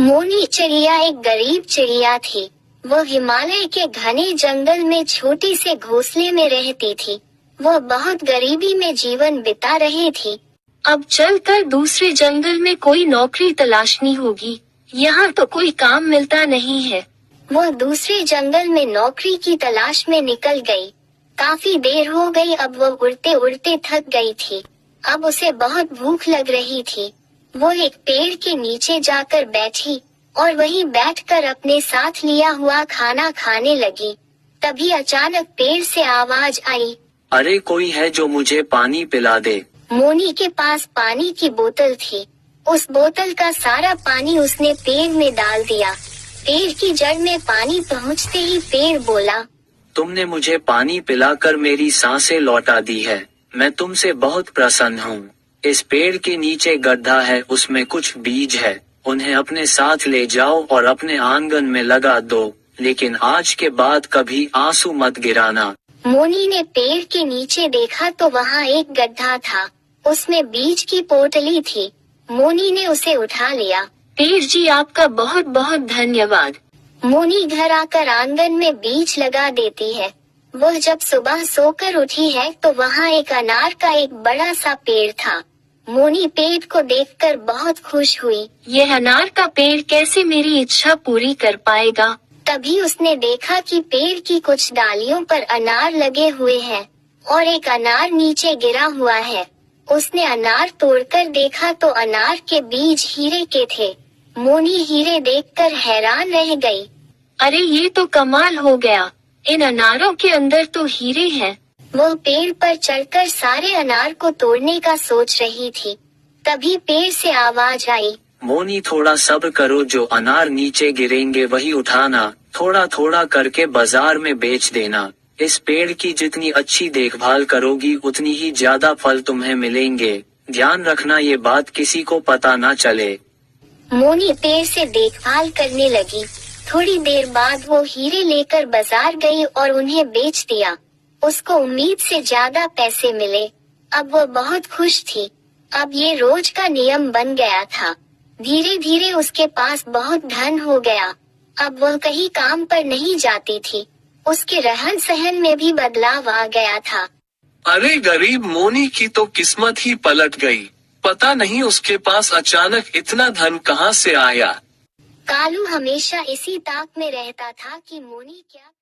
मोनी चिड़िया एक गरीब चिड़िया थी। वो हिमालय के घने जंगल में छोटे से घोंसले में रहती थी। वो बहुत गरीबी में जीवन बिता रही थी। अब चलकर दूसरे जंगल में कोई नौकरी तलाशनी होगी। यहाँ तो कोई काम मिलता नहीं है। वो दूसरे जंगल में नौकरी की तलाश में निकल गई। काफी देर हो गई, अब वो उड़ते उड़ते थक गई थी। अब उसे बहुत भूख लग रही थी। वो एक पेड़ के नीचे जाकर बैठी और वहीं बैठकर अपने साथ लिया हुआ खाना खाने लगी। तभी अचानक पेड़ से आवाज आई, अरे कोई है जो मुझे पानी पिला दे। मोनी के पास पानी की बोतल थी। उस बोतल का सारा पानी उसने पेड़ में डाल दिया। पेड़ की जड़ में पानी पहुंचते ही पेड़ बोला, तुमने मुझे पानी पिलाकर मेरी सांसें लौटा दी है। मैं तुमसे बहुत प्रसन्न हूँ। इस पेड़ के नीचे गड्ढा है, उसमें कुछ बीज है। उन्हें अपने साथ ले जाओ और अपने आंगन में लगा दो, लेकिन आज के बाद कभी आंसू मत गिराना। मोनी ने पेड़ के नीचे देखा तो वहाँ एक गड्ढा था। उसमें बीज की पोटली थी। मोनी ने उसे उठा लिया। पेड़ जी, आपका बहुत बहुत धन्यवाद। मोनी घर आकर आंगन में बीज लगा देती है। वह जब सुबह सोकर उठी है तो वहाँ एक अनार का एक बड़ा सा पेड़ था। मोनी पेड़ को देखकर बहुत खुश हुई। यह अनार का पेड़ कैसे मेरी इच्छा पूरी कर पाएगा। तभी उसने देखा कि पेड़ की कुछ डालियों पर अनार लगे हुए हैं और एक अनार नीचे गिरा हुआ है। उसने अनार तोड़कर देखा तो अनार के बीज हीरे के थे। मोनी हीरे देखकर हैरान रह गई। अरे ये तो कमाल हो गया। इन अनारों के अंदर तो हीरे हैं। वो पेड़ पर चढ़कर सारे अनार को तोड़ने का सोच रही थी। तभी पेड़ से आवाज आई, मोनी थोड़ा सब्र करो, जो अनार नीचे गिरेंगे वही उठाना। थोड़ा थोड़ा करके बाजार में बेच देना। इस पेड़ की जितनी अच्छी देखभाल करोगी उतनी ही ज्यादा फल तुम्हें मिलेंगे। ध्यान रखना ये बात किसी को पता ना चले। मोनी पेड़ से देखभाल करने लगी। थोड़ी देर बाद वो हीरे लेकर बाजार गई और उन्हें बेच दिया। उसको उम्मीद से ज्यादा पैसे मिले। अब वो बहुत खुश थी। अब ये रोज का नियम बन गया था। धीरे धीरे उसके पास बहुत धन हो गया। अब वह कहीं काम पर नहीं जाती थी। उसके रहन सहन में भी बदलाव आ गया था। अरे गरीब मोनी की तो किस्मत ही पलट गई। पता नहीं उसके पास अचानक इतना धन कहाँ से आया। कालू हमेशा इसी ताक में रहता था कि मोनी क्या